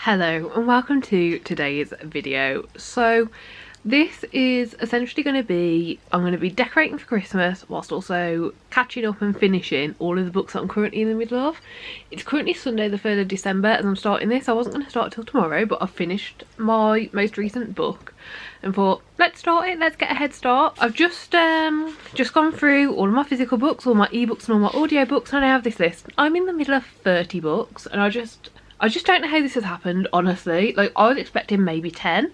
Hello and welcome to today's video. So this is essentially going to be, I'm going to be decorating for Christmas whilst also catching up and finishing all of the books that I'm currently in the middle of. It's currently Sunday the 3rd of December as I'm starting this. I wasn't going to start till tomorrow, but I've finished my most recent book and thought, let's start it, let's get a head start. I've just gone through all of my physical books, all my ebooks and all my audio books, and I have this list. I'm in the middle of 30 books and I just don't know how this has happened, honestly. Like, I was expecting maybe 10.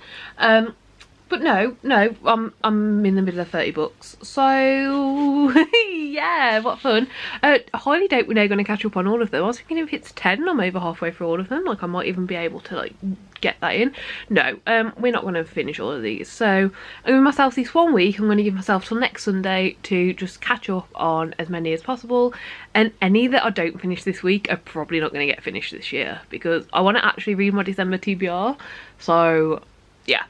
But no, I'm in the middle of 30 books. So, yeah, what fun. I highly doubt we're now going to catch up on all of them. I was thinking if it's 10, I'm over halfway through all of them. Like, I might even be able to, like, get that in. No, we're not going to finish all of these. So, I'm giving myself this 1 week. I'm going to give myself till next Sunday to just catch up on as many as possible. And any that I don't finish this week are probably not going to get finished this year, because I want to actually read my December TBR. So, yeah.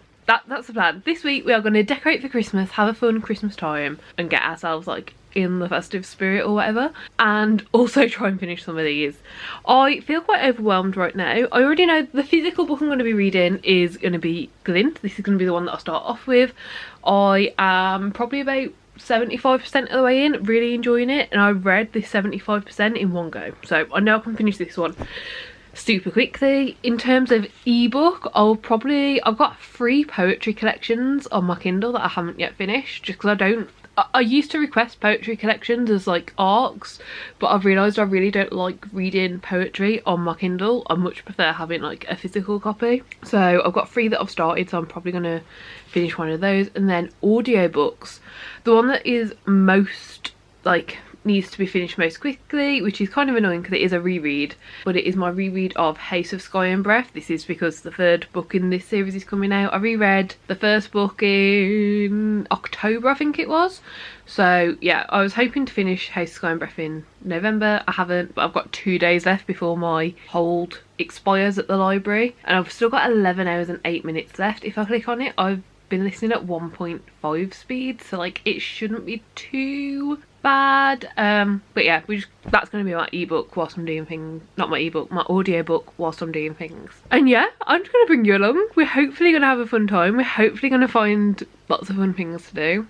That's the plan. This week we are going to decorate for Christmas, have a fun Christmas time and get ourselves like in the festive spirit or whatever, and also try and finish some of these. I feel quite overwhelmed right now. I already know the physical book I'm going to be reading is going to be Glint. This is going to be the one that I start off with. I am probably about 75% of the way in, really enjoying it, and I read this 75% in one go, so I know I can finish this one super quickly. In terms of ebook, I've got 3 poetry collections on my Kindle that I haven't yet finished, just because I used to request poetry collections as like arcs, but I've realised I really don't like reading poetry on my Kindle. I much prefer having like a physical copy. So I've got 3 that I've started, so I'm probably going to finish one of those. And then audiobooks, the one that is most like needs to be finished most quickly, which is kind of annoying because it is a reread, but it is my reread of House of Sky and Breath. This is because the 3rd book in this series is coming out. I reread the 1st book in October, I think it was. So yeah, I was hoping to finish House of Sky and Breath in November. I haven't, but I've got 2 days left before my hold expires at the library, and I've still got 11 hours and 8 minutes left. If I click on it, I've been listening at 1.5 speed, so like it shouldn't be too bad. But yeah, that's going to be my ebook whilst I'm doing things, not my ebook, my audiobook whilst I'm doing things. And yeah, I'm just going to bring you along. We're hopefully going to have a fun time. We're hopefully going to find lots of fun things to do.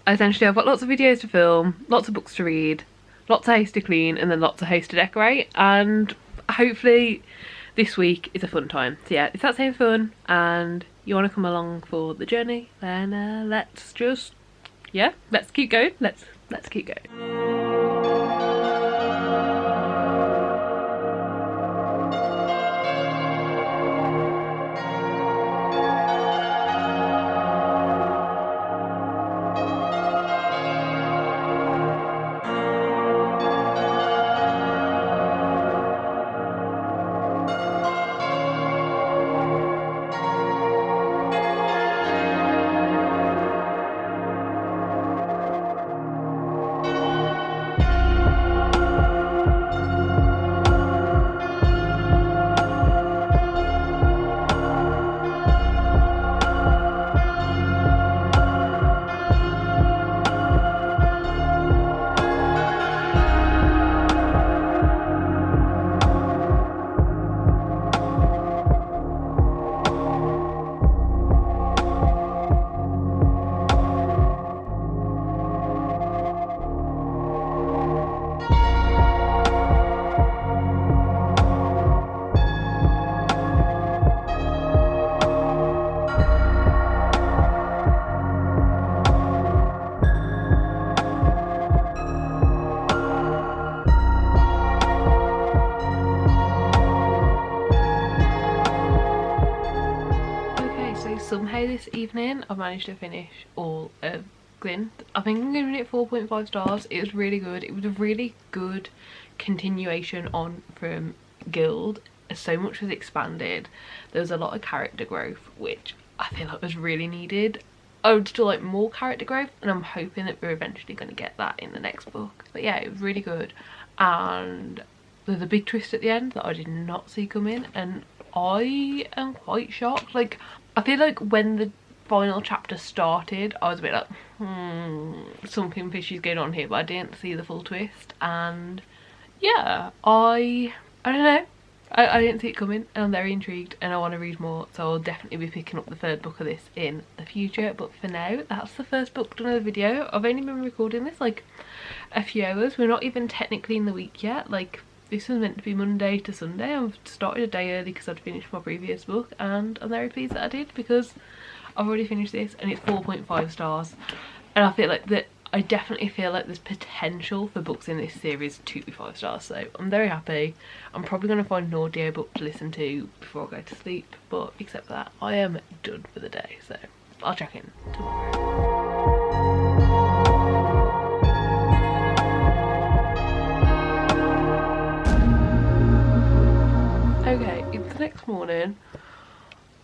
Essentially I've got lots of videos to film, lots of books to read, lots of house to clean, and then lots of house to decorate, and hopefully this week is a fun time. So yeah, if that sounds fun and you want to come along for the journey, then let's keep going. Let's keep going. Somehow this evening I've managed to finish all of Glint. I think I'm giving it 4.5 stars. It was really good. It was a really good continuation on from Guild. So much was expanded. There was a lot of character growth, which I feel like was really needed. I would still like more character growth, and I'm hoping that we're eventually going to get that in the next book. But yeah, it was really good, and there's a big twist at the end that I did not see coming, and I am quite shocked. Like, I feel like when the final chapter started, I was a bit like, something fishy is going on here, but I didn't see the full twist. And yeah, I don't know, I didn't see it coming, and I'm very intrigued and I want to read more, so I'll definitely be picking up the third book of this in the future. But for now, that's the first book done of the video. I've only been recording this like a few hours. We're not even technically in the week yet. Like, this was meant to be Monday to Sunday. I've started a day early because I'd finished my previous book, and I'm very pleased that I did because I've already finished this and it's 4.5 stars. And I feel like that, I definitely feel like there's potential for books in this series to be 5 stars, so I'm very happy. I'm probably going to find an audio book to listen to before I go to sleep, but except for that, I am done for the day, so I'll check in tomorrow. Okay, it's the next morning.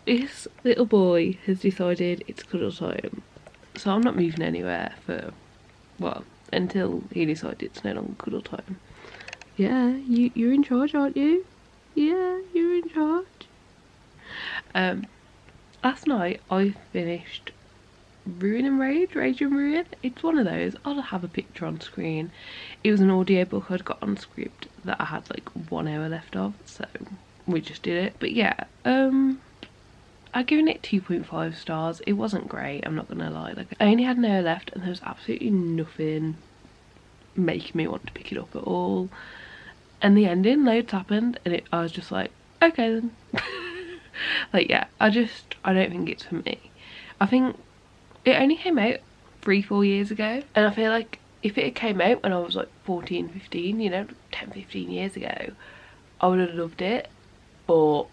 This little boy has decided it's cuddle time, so I'm not moving anywhere for, well, until he decides it's no longer cuddle time. Yeah, you're in charge, aren't you? Yeah, you're in charge. Last night I finished Ruin and Rage, Rage and Ruin. It's one of those. I'll have a picture on screen. It was an audiobook I'd got on script that I had like 1 hour left of, so we just did it. But yeah, I've given it 2.5 stars. It wasn't great, I'm not gonna lie. Like, I only had an hour left and there was absolutely nothing making me want to pick it up at all. And the ending, loads happened, and I was just like, okay then. Like, yeah, I don't think it's for me. I think it only came out 3-4 years ago, and I feel like if it had came out when I was like 14, 15, you know, 10, 15 years ago, I would have loved it. But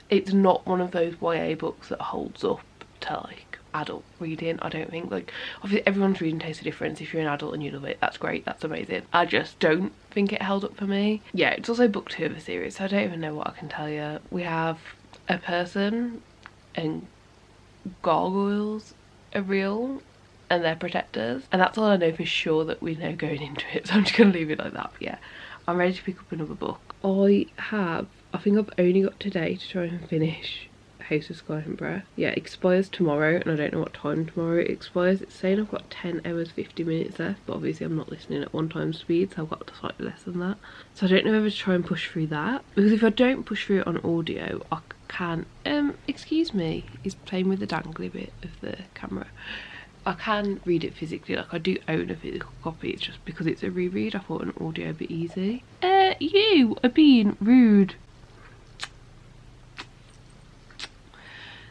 it's not one of those YA books that holds up to like adult reading, I don't think. Like, obviously everyone's reading tastes different. If you're an adult and you love it, that's great, that's amazing. I just don't think it held up for me. Yeah, it's also book 2 of the series, so I don't even know what I can tell you. We have a person and gargoyles are real and they're protectors, and that's all I know for sure that we know going into it, so I'm just gonna leave it like that. But yeah, I'm ready to pick up another book. I think I've only got today to try and finish House of Sky and Breath. Yeah, it expires tomorrow, and I don't know what time tomorrow it expires. It's saying I've got 10 hours 50 minutes left, but obviously I'm not listening at 1 time speed, so I've got slightly less than that. So I don't know whether to try and push through that, because if I don't push through it on audio, I can excuse me, he's playing with the dangly bit of the camera. I can read it physically, like I do own a physical copy. It's just because it's a reread, I thought an audio would be easy. You are being rude.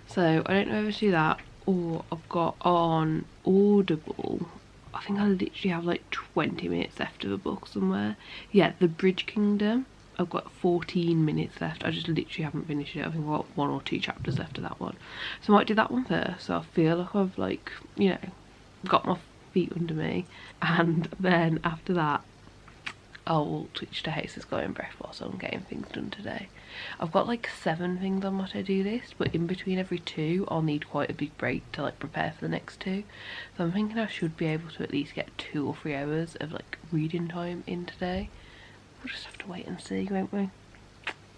So I don't know whether to do that, or I've got on Audible, I think I literally have like 20 minutes left of a book somewhere. Yeah, The Bridge Kingdom. I've got 14 minutes left. I just literally haven't finished it. I think I've got 1 or 2 chapters left of that one. So I might do that one first, so I feel like I've, like, you know, got my feet under me. And then after that, I'll switch to House of Sky and Breath whilst I'm getting things done today. I've got like 7 things on my to-do list, but in between every 2 I'll need quite a big break to like prepare for the next 2. So I'm thinking I should be able to at least get 2 or 3 hours of like reading time in today. We'll just have to wait and see, won't we?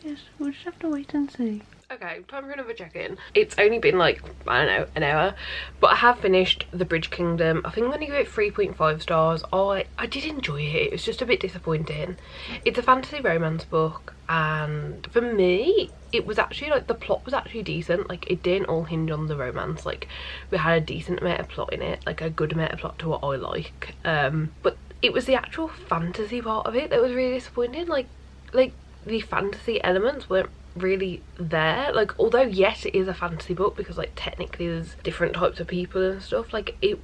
Yes, we'll just have to wait and see. Okay, time for another check-in. It's only been like, I don't know, an hour, but I have finished The Bridge Kingdom. I think I'm going to give it 3.5 stars. I did enjoy it. It was just a bit disappointing. It's a fantasy romance book, and for me, it was actually like, the plot was actually decent. Like, it didn't all hinge on the romance. Like, we had a decent amount of plot in it, like a good amount of plot to what I like. But it was the actual fantasy part of it that was really disappointing. Like the fantasy elements weren't really there. Like, although yes, it is a fantasy book because like technically there's different types of people and stuff, like it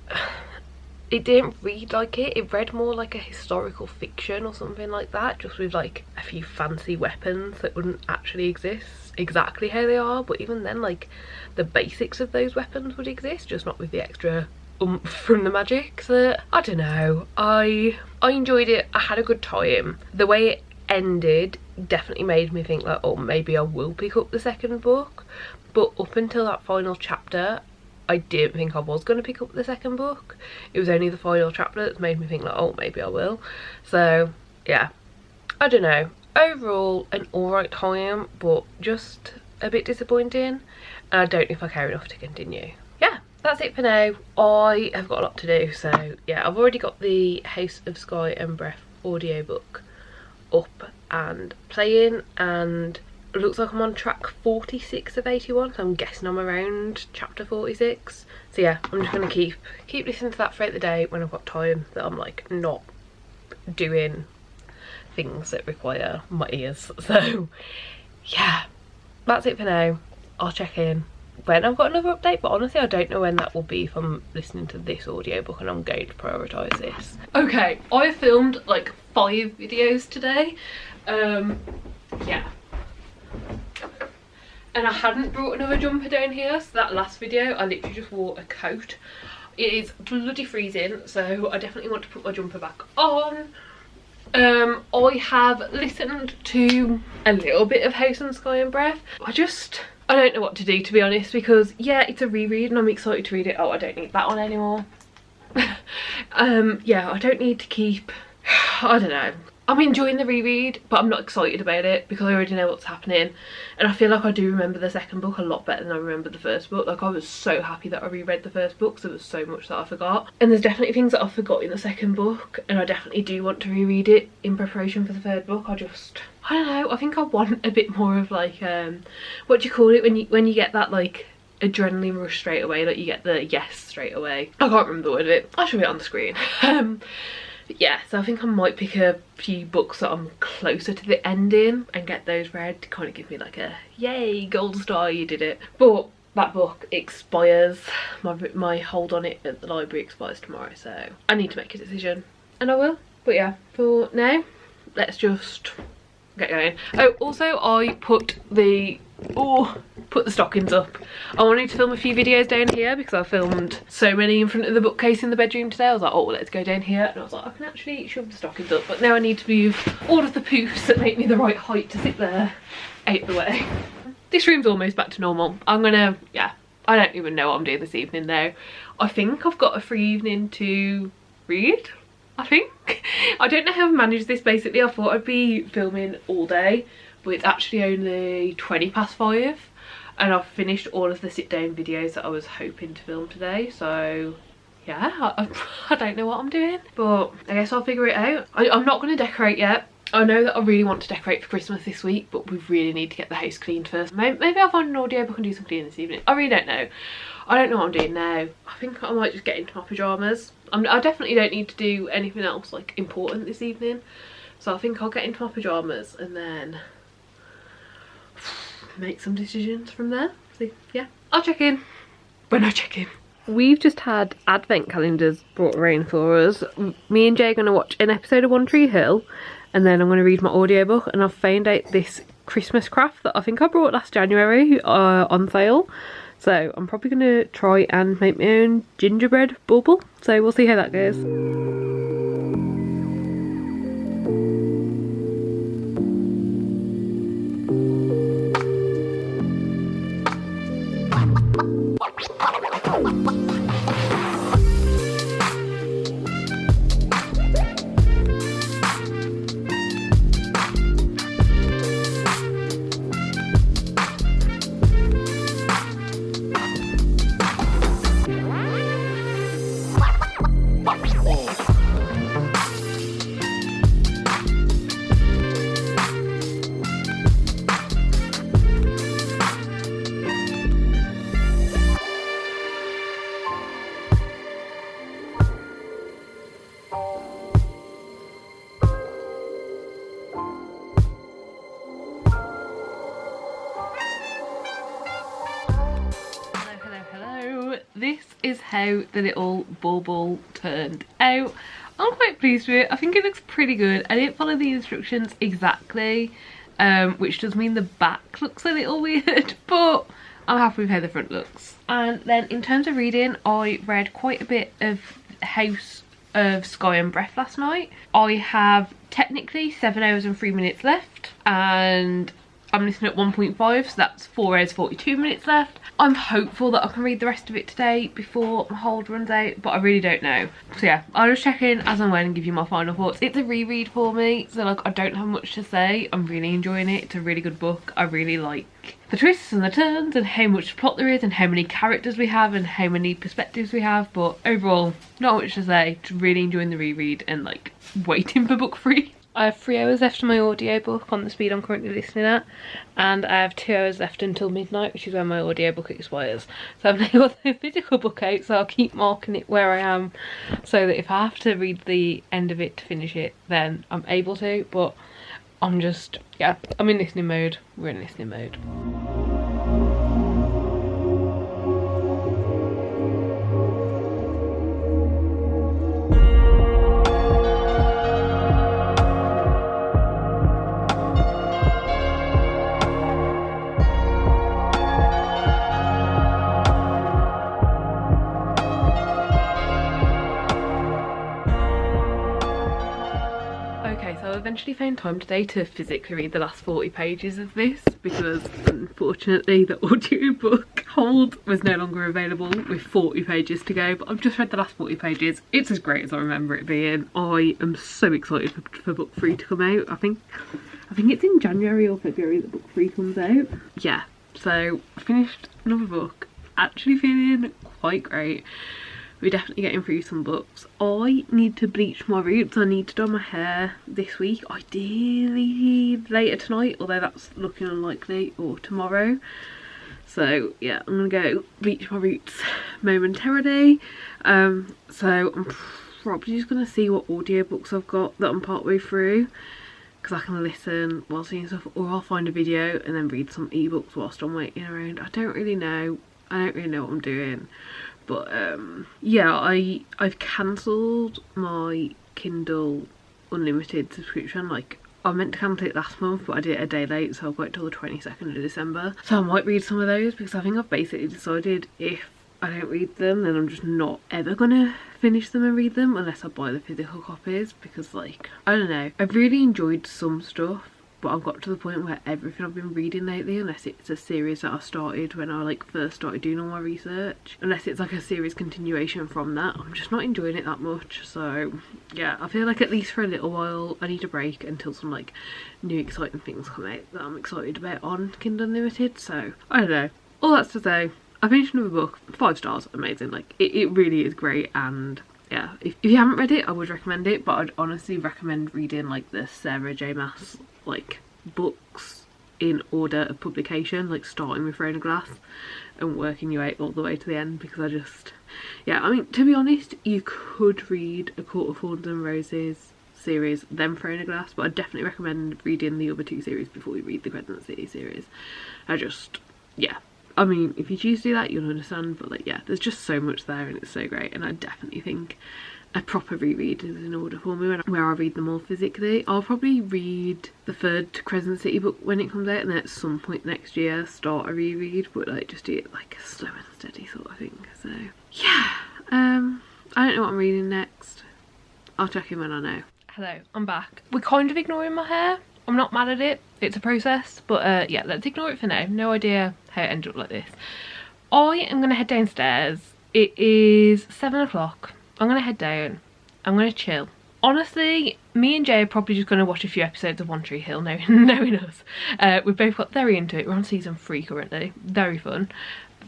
didn't read like it. It read more like a historical fiction or something like that, just with like a few fancy weapons that wouldn't actually exist exactly how they are, but even then, like, the basics of those weapons would exist, just not with the extra oomph from the magic. So I don't know, I enjoyed it. I had a good time. The way it ended definitely made me think like, oh, maybe I will pick up the second book, but up until that final chapter I didn't think I was going to pick up the second book. It was only the final chapter that's made me think like, oh, maybe I will. So yeah, I don't know, overall an alright time, but just a bit disappointing, and I don't know if I care enough to continue. Yeah, that's it for now. I have got a lot to do, so yeah, I've already got the House of Sky and Breath audiobook up and playing, and it looks like I'm on track 46 of 81, so I'm guessing I'm around chapter 46. So yeah, I'm just gonna keep listening to that throughout the day when I've got time that I'm like not doing things that require my ears. So yeah, that's it for now. I'll check in when I've got another update, but honestly I don't know when that will be if I'm listening to this audiobook, and I'm going to prioritise this. Okay, I filmed like 5 videos today. Yeah, and I hadn't brought another jumper down here, so that last video I literally just wore a coat. It is bloody freezing, so I definitely want to put my jumper back on. I have listened to a little bit of House and Sky and Breath. I don't know what to do, to be honest, because yeah, it's a reread and I'm excited to read it. Oh, I don't need that one anymore. Yeah, I don't need to keep, I don't know. I'm enjoying the reread, but I'm not excited about it because I already know what's happening, and I feel like I do remember the second book a lot better than I remember the first book. Like, I was so happy that I reread the first book, so there was so much that I forgot, and there's definitely things that I forgot in the second book, and I definitely do want to reread it in preparation for the third book. I don't know, I think I want a bit more of like, what do you call it when you get that like adrenaline rush straight away, like you get the yes straight away. I can't remember the word of it. I should be on the screen. But yeah, so I think I might pick a few books that I'm closer to the ending and get those read to kind of give me like a yay, gold star, you did it. But that book expires, my hold on it at the library expires tomorrow, so I need to make a decision, and I will. But yeah, for now, let's just get going. Oh, also I put the stockings up. I wanted to film a few videos down here because I filmed so many in front of the bookcase in the bedroom today. I was like, oh, let's go down here, and I was like, I can actually shove the stockings up, but now I need to move all of the poofs that make me the right height to sit there out of the way. This room's almost back to normal. Yeah, I don't even know what I'm doing this evening though. I think I've got a free evening to read, I think. I don't know how I've managed this. Basically, I thought I'd be filming all day, but it's actually only 5:20, and I've finished all of the sit down videos that I was hoping to film today. So yeah, I don't know what I'm doing, but I guess I'll figure it out. I'm not going to decorate yet. I know that I really want to decorate for Christmas this week, but we really need to get the house cleaned first. Maybe I'll find an audiobook and do some cleaning this evening. I really don't know. I don't know what I'm doing now. I think I might just get into my pyjamas. I definitely don't need to do anything else like important this evening, so I think I'll get into my pyjamas and then make some decisions from there. So yeah, I'll check in when I check in. We've just had advent calendars brought around for us. Me and Jay are going to watch an episode of One Tree Hill, and then I'm going to read my audiobook, and I've found out this Christmas craft that I think I brought last January on sale. So I'm probably going to try and make my own gingerbread bauble. So we'll see how that goes. This is how the little bauble turned out. I'm quite pleased with it. I think it looks pretty good. I didn't follow the instructions exactly, which does mean the back looks a little weird, but I'm happy with how the front looks. And then in terms of reading, I read quite a bit of House of Sky and Breath last night. I have technically 7 hours and 3 minutes left, and I'm listening at 1.5, so that's 4 hours 42 minutes left. I'm hopeful that I can read the rest of it today before my hold runs out, but I really don't know. So yeah, I'll just check in as and when and give you my final thoughts. It's a reread for me, so like I don't have much to say. I'm really enjoying it. It's a really good book. I really like the twists and the turns and how much plot there is and how many characters we have and how many perspectives we have, but overall not much to say. Just really enjoying the reread and like waiting for book 3. I have 3 hours left on my audiobook on the speed I'm currently listening at, and I have 2 hours left until midnight, which is when my audiobook expires. So I've now got the physical book out, so I'll keep marking it where I am so that if I have to read the end of it to finish it, then I'm able to. But I'm just, yeah, I'm in listening mode. We're in listening mode. Eventually found time today to physically read the last 40 pages of this, because unfortunately the audiobook hold was no longer available with 40 pages to go, but I've just read the last 40 pages. It's as great as I remember it being. I am so excited for book 3 to come out. I think it's in January or February that book 3 comes out. Yeah, so I finished another book, actually feeling quite great. We're definitely getting through some books. I need to bleach my roots. I need to dye my hair this week, ideally later tonight, although that's looking unlikely, or tomorrow. So yeah, I'm gonna go bleach my roots momentarily. So I'm probably just gonna see what audiobooks I've got that I'm partway through, because I can listen while seeing stuff, or I'll find a video and then read some ebooks whilst I'm waiting around. I don't really know what I'm doing. But yeah, I've cancelled my Kindle Unlimited subscription. Like, I meant to cancel it last month, but I did it a day late, so I've got it till the 22nd of December. So I might read some of those, because I think I've basically decided if I don't read them, then I'm just not ever gonna finish them and read them unless I buy the physical copies, because, like, I don't know, I've really enjoyed some stuff, but I've got to the point where everything I've been reading lately, unless it's a series that I started when I like first started doing all my research, unless it's like a series continuation from that, I'm just not enjoying it that much. So yeah, I feel like at least for a little while I need a break until some like new exciting things come out that I'm excited about on Kindle Unlimited. So I don't know, all that's to say, I finished another book, 5 stars, amazing. Like it really is great. And yeah, if you haven't read it, I would recommend it, but I'd honestly recommend reading like the Sarah J Maas like books in order of publication, like starting with Throne of Glass and working your way all the way to the end, because I just, yeah, I mean, to be honest, you could read A Court of Thorns and Roses series, then Throne of Glass, but I definitely recommend reading the other 2 series before you read the Crescent City series. Yeah, I mean, if you choose to do that, you'll understand, but like, yeah, there's just so much there and it's so great, and I definitely think a proper reread is in order for me where I read them all physically. I'll probably read the 3rd Crescent City book when it comes out, and then at some point next year start a reread, but like just do it like slow and steady sort of thing. So yeah, I don't know what I'm reading next. I'll check in when I know. Hello, I'm back. We're kind of ignoring my hair. I'm not mad at it. It's a process, but yeah, let's ignore it for now. No idea how it ended up like this. I am gonna head downstairs. It is 7 o'clock. I'm gonna head down, I'm gonna chill. Honestly, me and Jay are probably just gonna watch a few episodes of One Tree Hill, knowing us. We've both got very into it. We're on season 3 currently, very fun.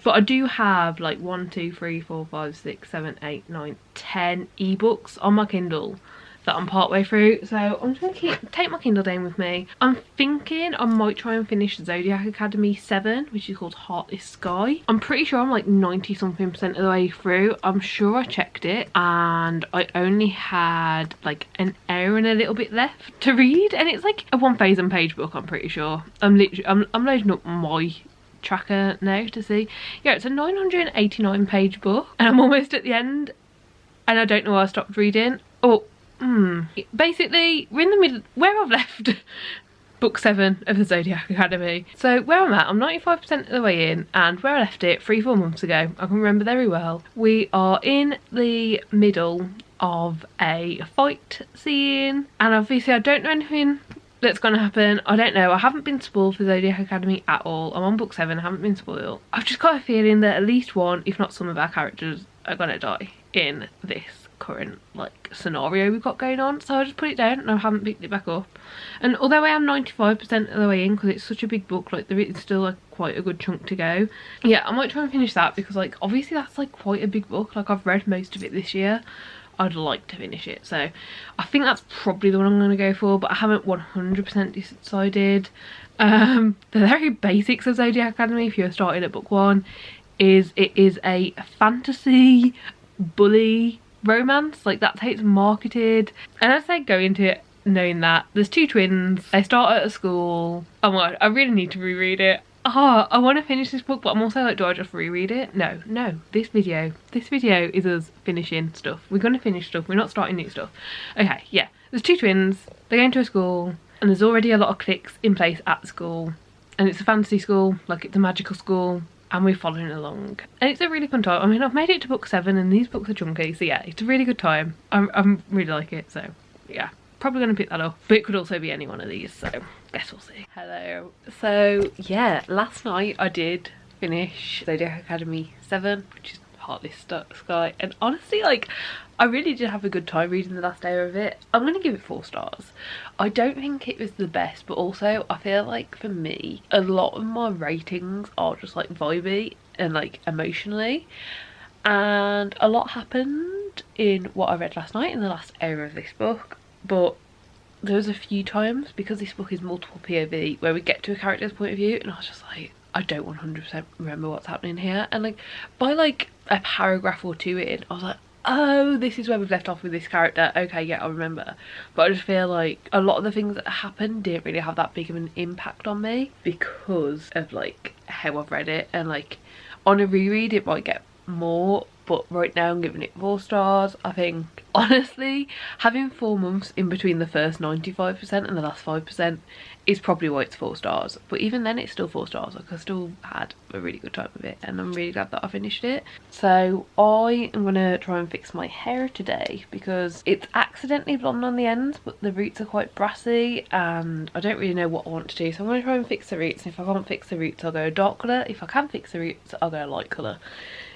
But I do have like 1, 2, 3, 4, 5, 6, 7, 8, 9, 10 ebooks on my Kindle that I'm partway through, so I'm just gonna take my Kindle down with me. I'm thinking I might try and finish Zodiac Academy 7, which is called Heartless Sky. I'm pretty sure I'm like 90-something% of the way through. I'm sure I checked it and I only had like an hour and a little bit left to read, and it's like a 1,000 page book, I'm pretty sure. I'm loading up my tracker now to see. Yeah, it's a 989 page book and I'm almost at the end and I don't know why I stopped reading. Basically, we're in the middle where I've left book 7 of the Zodiac Academy. So where I'm at, I'm 95% of the way in, and where I left it 3-4 months ago, I can remember very well. We are in the middle of a fight scene, and obviously I don't know anything that's gonna happen. I don't know, I haven't been spoiled for Zodiac Academy at all. I'm on book 7, I haven't been spoiled. I've just got a feeling that at least one, if not some of our characters, are gonna die in this current like scenario we've got going on, so I just put it down and I haven't picked it back up. And although I am 95% of the way in, because it's such a big book, like there is still like quite a good chunk to go. Yeah, I might try and finish that, because like obviously that's like quite a big book. Like I've read most of it this year. I'd like to finish it. So I think that's probably the one I'm going to go for, but I haven't 100% decided. The very basics of Zodiac Academy, if you're starting at book 1, is it is a fantasy bully romance. Like, that's how it's marketed. And as I go into it knowing that there's 2 twins, they start at a school. Oh my god, I really need to reread it. I want to finish this book, but I'm also like, do I just reread it? No, this video is us finishing stuff. We're going to finish stuff, we're not starting new stuff. Okay, yeah, there's 2 twins, they're going to a school, and there's already a lot of cliques in place at the school, and it's a fantasy school, like it's a magical school, and we're following along, and it's a really fun time. I mean, I've made it to book 7 and these books are chunky, so yeah, it's a really good time. I'm really like it, so yeah, probably gonna pick that up, but it could also be any one of these, so guess we'll see. Hello. So yeah, last night I did finish Zodiac Academy 7, which is Heartless Sky, and honestly, like, I really did have a good time reading the last hour of it. I'm gonna give it 4 stars. I don't think it was the best, but also I feel like for me, a lot of my ratings are just like vibey and like emotionally, and a lot happened in what I read last night in the last hour of this book, but there was a few times, because this book is multiple POV, where we get to a character's point of view and I was just like, I don't 100% remember what's happening here, and like by like a paragraph or 2 in, I was like, oh, this is where we've left off with this character. Okay, yeah, I remember. But I just feel like a lot of the things that happened didn't really have that big of an impact on me because of like how I've read it, and like on a reread it might get more, but right now I'm giving it 4 stars. I think honestly having 4 months in between the first 95% and the last 5% is probably why it's 4 stars, but even then it's still 4 stars. Like, I still had a really good time with it, and I'm really glad that I finished it. So I am gonna try and fix my hair today because it's accidentally blonde on the ends, but the roots are quite brassy and I don't really know what I want to do, so I'm gonna try and fix the roots, and if I can't fix the roots I'll go a dark colour. If I can fix the roots I'll go a light colour,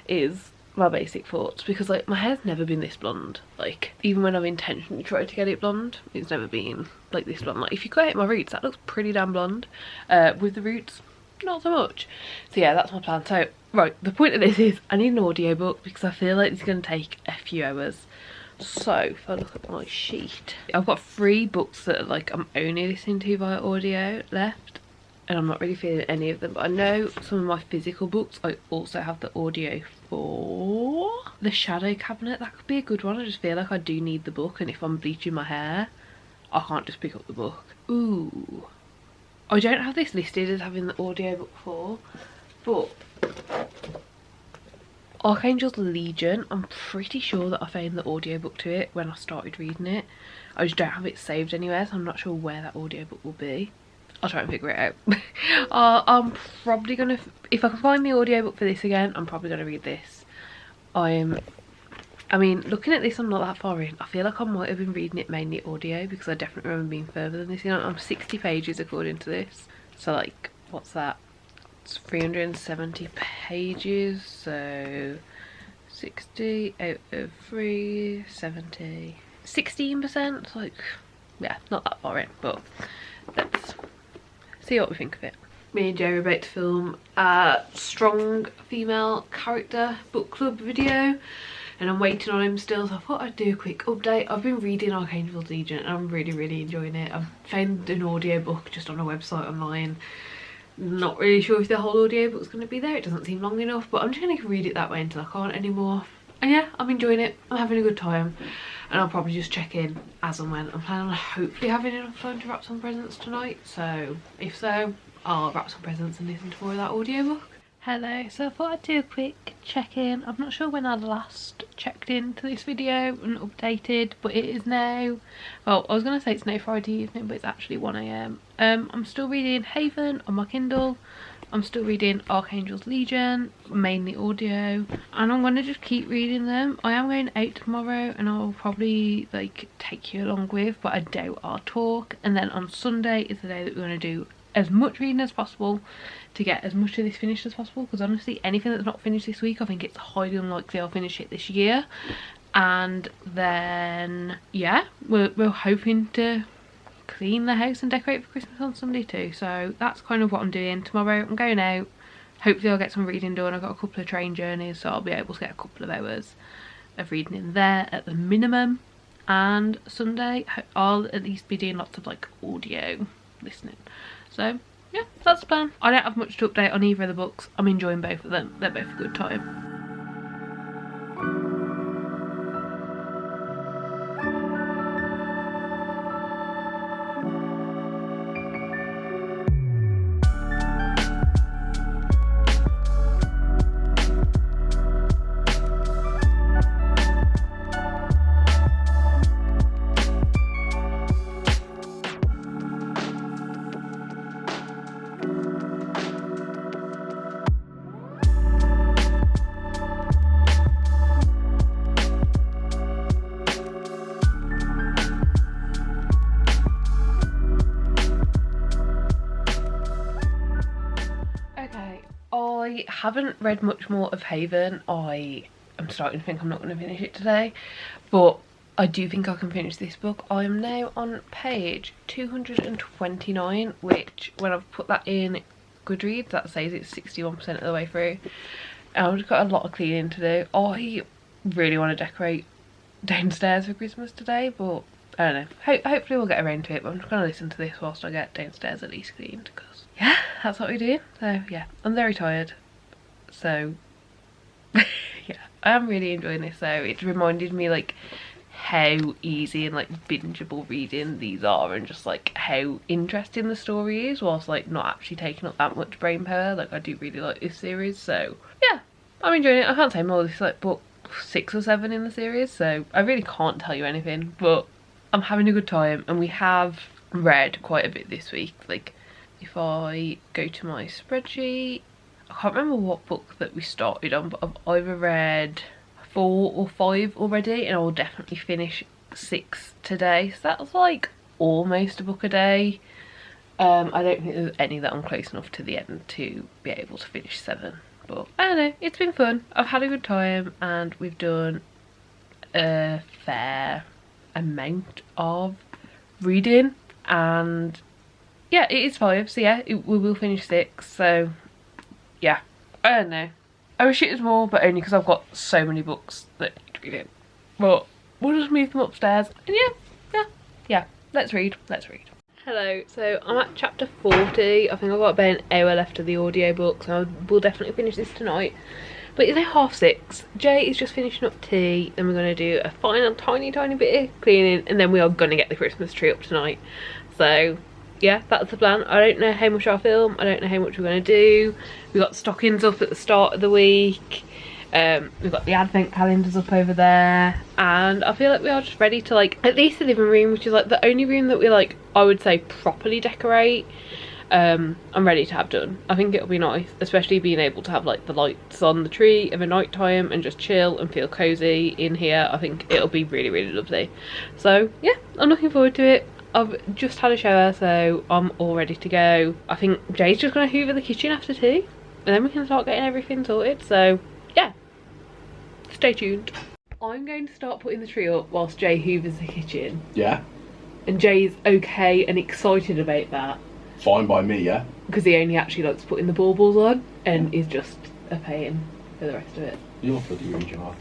is my basic thoughts, because like my hair's never been this blonde. Like, even when I've intentionally tried to get it blonde, it's never been like this blonde. Like, if you cut out my roots, that looks pretty damn blonde. With the roots, not so much. So yeah, that's my plan. So right, the point of this is I need an audiobook because I feel like it's going to take a few hours. So if I look at my sheet, I've got 3 books that like I'm only listening to via audio left, and I'm not really feeling any of them, but I know some of my physical books I also have the audio for. The Shadow Cabinet, that could be a good one. I just feel like I do need the book, and if I'm bleaching my hair I can't just pick up the book. Ooh, I don't have this listed as having the audiobook for, but Archangel's Legion, I'm pretty sure that I found the audiobook to it when I started reading it. I just don't have it saved anywhere, so I'm not sure where that audiobook will be. I'll try and figure it out. I'm probably gonna, if I can find the audiobook for this again, I'm probably gonna read this. I mean, looking at this, I'm not that far in. I feel like I might have been reading it mainly audio, because I definitely remember being further than this. You know, I'm 60 pages according to this. So like, what's that? It's 370 pages, so 60 out of 370. 16%, like, yeah, not that far in, but let's see what we think of it. Me and Joe are about to film a strong female character book club video, and I'm waiting on him still, so I thought I'd do a quick update. I've been reading Archangel's Legion and I'm really enjoying it. I've found an audiobook just on a website online. Not really sure if the whole audiobook's going to be there, it doesn't seem long enough, but I'm just going to read it that way until I can't anymore. And yeah, I'm enjoying it, I'm having a good time, and I'll probably just check in as and when. I'm planning on hopefully having enough time to wrap some presents tonight, so if so, I'll wrap some presents and listen to more of that audiobook. Hello, so I thought I'd do a quick check-in. I'm not sure when I last checked into this video and updated, but it is now, well, I was going to say it's now Friday evening, but it's actually 1 AM. I'm still reading Haven on my Kindle. I'm still reading Archangel's Legion, mainly audio, and I'm going to just keep reading them. I am going out tomorrow and I'll probably like take you along with, but I doubt I'll talk. And then on Sunday is the day that we're going to do as much reading as possible to get as much of this finished as possible, because honestly anything that's not finished this week, I think it's highly unlikely I'll finish it this year. And then yeah, we're hoping to clean the house and decorate for Christmas on Sunday too, so that's kind of what I'm doing. Tomorrow I'm going out, hopefully I'll get some reading done. I've got a couple of train journeys, so I'll be able to get a couple of hours, of reading in there at the minimum, and Sunday I'll at least be doing lots of like audio listening. So yeah, that's the plan. I don't have much to update on either of the books. I'm enjoying both of them. They're both a good time. I haven't read much more of Haven. I am starting to think I'm not going to finish it today, but I do think I can finish this book. I am now on page 229, which when I've put that in Goodreads, that says it's 61% of the way through. And I've just got a lot of cleaning to do. I really want to decorate downstairs for Christmas today, but I don't know. Hopefully we'll get around to it, but I'm just going to listen to this whilst I get downstairs at least cleaned, because yeah, that's what we do. So yeah, I'm very tired. So yeah, I am really enjoying this though. It's reminded me like how easy and like bingeable reading these are, and just like how interesting the story is, whilst like not actually taking up that much brain power. Like I do really like this series, so yeah, I'm enjoying it. I can't say more. This is like book 6 or 7 in the series, so I really can't tell you anything, but I'm having a good time. And we have read quite a bit this week. Like if I go to my spreadsheet, I can't remember what book that we started on, but I've either read 4 or 5 already, and I will definitely finish 6 today. So that's like almost a book a day. I don't think there's any that I'm close enough to the end to be able to finish 7, but I don't know, it's been fun. I've had a good time, and we've done a fair amount of reading, and yeah, it is 5, so yeah, we will finish 6, so yeah, I don't know. I wish it was more, but only because I've got so many books that need to read in. But we'll just move them upstairs, and yeah, let's read. Hello, so I'm at chapter 40. I think I've got about an hour left of the audiobook, so I will definitely finish this tonight. But it's now 6:30. Jay is just finishing up tea, then we're going to do a final tiny bit of cleaning, and then we are going to get the Christmas tree up tonight. So yeah, that's the plan. I don't know how much I'll film. I don't know how much we're going to do. We got stockings up at the start of the week. We've got the advent calendars up over there, and I feel like we are just ready to, like, at least the living room, which is like the only room that we, like, I would say properly decorate, I'm ready to have done. I think it'll be nice, especially being able to have like the lights on the tree of a night time and just chill and feel cozy in here. I think it'll be really lovely. So yeah, I'm looking forward to it. I've just had a shower, so I'm all ready to go. I think Jay's just going to hoover the kitchen after tea, and then we can start getting everything sorted. So yeah, stay tuned. I'm going to start putting the tree up whilst Jay hoovers the kitchen. Yeah. And Jay's okay and excited about that. Fine by me, yeah? Because he only actually likes putting the baubles on and is just a pain for the rest of it. You're bloody rude, you are.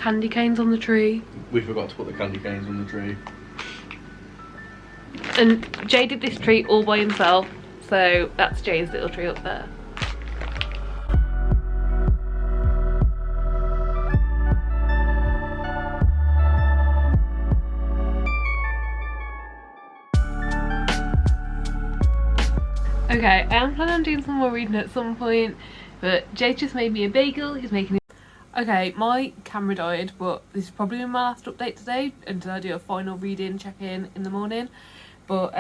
candy canes on the tree. We forgot to put the candy canes on the tree. And Jay did this tree all by himself, so that's Jay's little tree up there. Okay, I am planning on doing some more reading at some point, but Jay just made me a bagel. He's making it. Okay, my camera died, but this is probably my last update today until I do a final reading check-in in the morning. But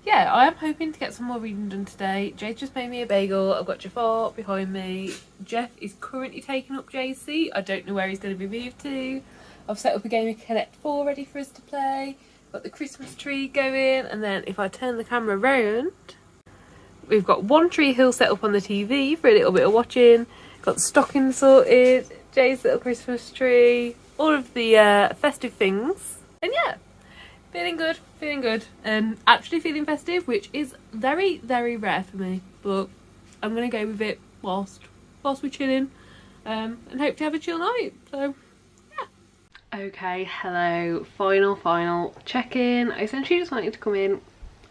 yeah, I am hoping to get some more reading done today. Jay just made me a bagel. I've got Jafar behind me. Geoff is currently taking up Jay's seat. I don't know where he's going to be moved to. I've set up a game of Connect 4 ready for us to play. Got the Christmas tree going, and then if I turn the camera around, we've got One Tree Hill set up on the TV for a little bit of watching. Got the stockings sorted, Jay's little Christmas tree, all of the festive things. And yeah, feeling good, feeling good. Actually feeling festive, which is very, very rare for me. But I'm going to go with it whilst we're chilling and hope to have a chill night. So yeah. Okay, hello, final check-in. I essentially just wanted to come in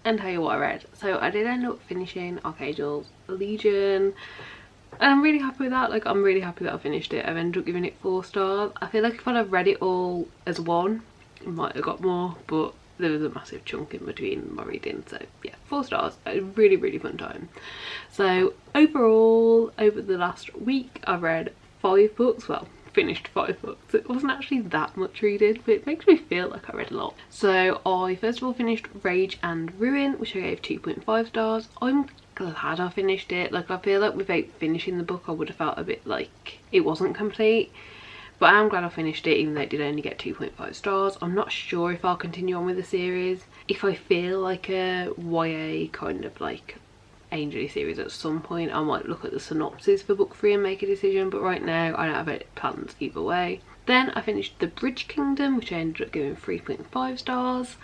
and tell you what I read. So I did end up finishing Archangel's Legion, and I'm really happy with that. Like, I'm really happy that I finished it. I've ended up giving it 4 stars. I feel like if I'd have read it all as one, I might have got more, but there was a massive chunk in between my reading. So yeah, 4 stars. A really, really fun time. So overall, over the last week, I've read 5 books. Well, finished 5 books. It wasn't actually that much reading, but it makes me feel like I read a lot. So I first of all finished Rage and Ruin, which I gave 2.5 stars. I'm glad I finished it. Like, I feel like without finishing the book I would have felt a bit like it wasn't complete, but I'm glad I finished it even though it did only get 2.5 stars. I'm not sure if I'll continue on with the series. If I feel like a YA kind of like Angel series at some point, I might look at the synopsis for book 3 and make a decision, but right now I don't have any plans either way. Then I finished The Bridge Kingdom, which I ended up giving 3.5 stars.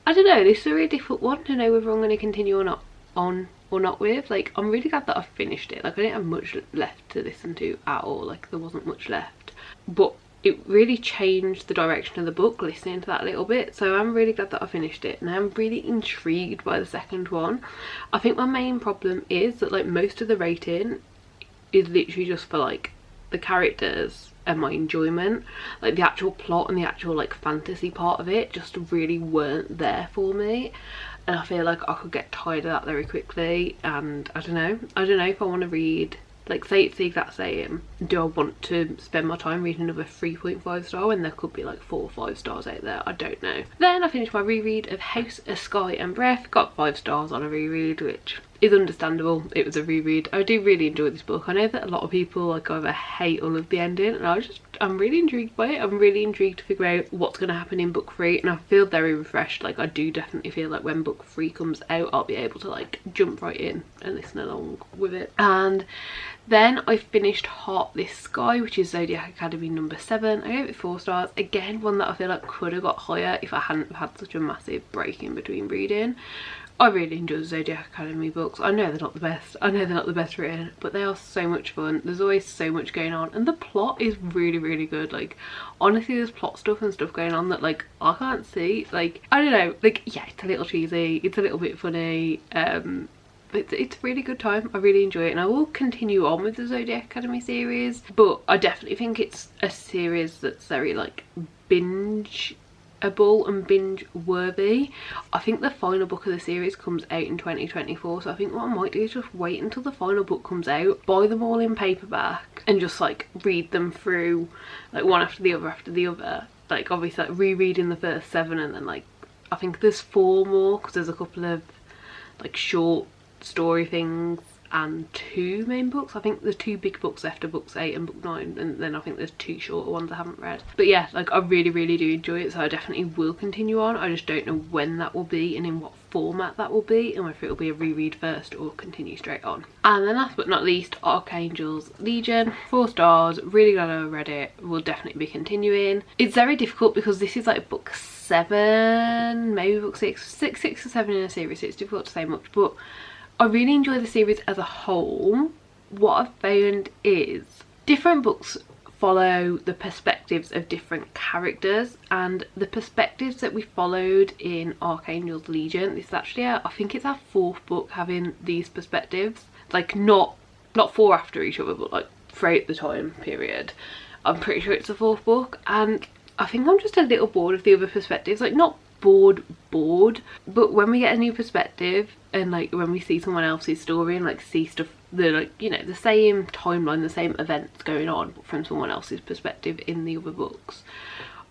I don't know, this is a really difficult one to know whether I'm going to continue or not with. Like, I'm really glad that I finished it. Like, I didn't have much left to listen to at all. Like, there wasn't much left, but it really changed the direction of the book listening to that a little bit. So I'm really glad that I finished it, and I'm really intrigued by the second one. I think my main problem is that like most of the rating is literally just for like the characters and my enjoyment. Like, the actual plot and the actual like fantasy part of it just really weren't there for me, and I feel like I could get tired of that very quickly. And I don't know if I want to read, like, say it's the exact same, do I want to spend my time reading another 3.5 star when there could be like 4 or 5 stars out there? I don't know. Then I finished my reread of House, a Sky and Breath. Got 5 stars on a reread, which is understandable. It was a reread. I do really enjoy this book. I know that a lot of people like either hate all of the ending, and I'm really intrigued by it. I'm really intrigued to figure out what's going to happen in book 3, and I feel very refreshed. Like, I do definitely feel like when book 3 comes out I'll be able to like jump right in and listen along with it. And then I finished Heart This Sky, which is Zodiac Academy number 7. I gave it 4 stars. Again, one that I feel like could have got higher if I hadn't had such a massive break in between reading. I really enjoy the Zodiac Academy books. I know they're not the best. I know they're not the best written, but they are so much fun. There's always so much going on, and the plot is really, really good. Like, honestly, there's plot stuff and stuff going on that like I can't see. Like, I don't know. Like, yeah, it's a little cheesy. It's a little bit funny. It's a really good time. I really enjoy it, and I will continue on with the Zodiac Academy series, but I definitely think it's a series that's very like binge-able and binge-worthy. I think the final book of the series comes out in 2024, so I think what I might do is just wait until the final book comes out, buy them all in paperback, and just like read them through like one after the other. Like, obviously like rereading the first 7, and then like I think there's 4 more because there's a couple of like short story things and 2 main books. I think there's 2 big books after books 8 and book 9, and then I think there's 2 shorter ones I haven't read. But yeah, like, I really, really do enjoy it, so I definitely will continue on. I just don't know when that will be and in what format that will be, and whether it'll be a reread first or continue straight on. And then last but not least, Archangel's Legion. 4 stars. Really glad I read it. Will definitely be continuing. It's very difficult because this is like book 7, maybe book 6 or 7 in a series, so it's difficult to say much, but I really enjoy the series as a whole. What I've found is different books follow the perspectives of different characters, and the perspectives that we followed in Archangel's Legion, this is actually I think it's our 4th book having these perspectives, like not 4 after each other, but like throughout the time period. I'm pretty sure it's the 4th book, and I think I'm just a little bored of the other perspectives. Like, not bored, but when we get a new perspective and like when we see someone else's story and like see stuff, the like, you know, the same timeline, the same events going on, but from someone else's perspective in the other books,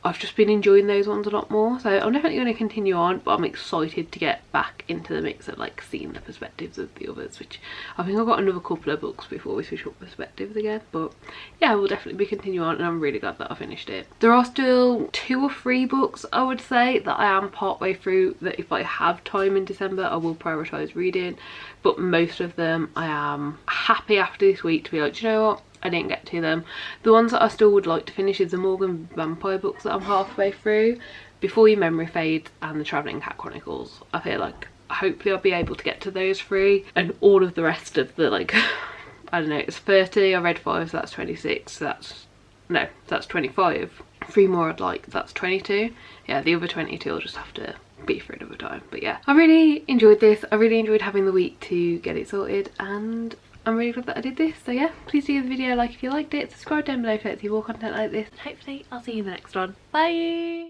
I've just been enjoying those ones a lot more. So I'm definitely going to continue on, but I'm excited to get back into the mix of like seeing the perspectives of the others, which I think I've got another couple of books before we switch up perspectives again. But yeah, we'll definitely be continuing on, and I'm really glad that I finished it. There are still 2 or 3 books I would say that I am partway through, that if I have time in December I will prioritise reading, but most of them I am happy after this week to be like, do you know what, I didn't get to them. The ones that I still would like to finish is the Morgan Vampire books that I'm halfway through, Before Your Memory Fades and the Travelling Cat Chronicles. I feel like hopefully I'll be able to get to those 3, and all of the rest of the like I don't know, it's 30, I read 5, so that's 26, so that's 25. 3 more I'd like, that's 22. Yeah, the other 22 I'll just have to be for another time. But yeah, I really enjoyed this. I really enjoyed having the week to get it sorted, and I'm really glad that I did this. So yeah, please do give the video a like if you liked it, subscribe down below for see more content like this, and hopefully I'll see you in the next one. Bye!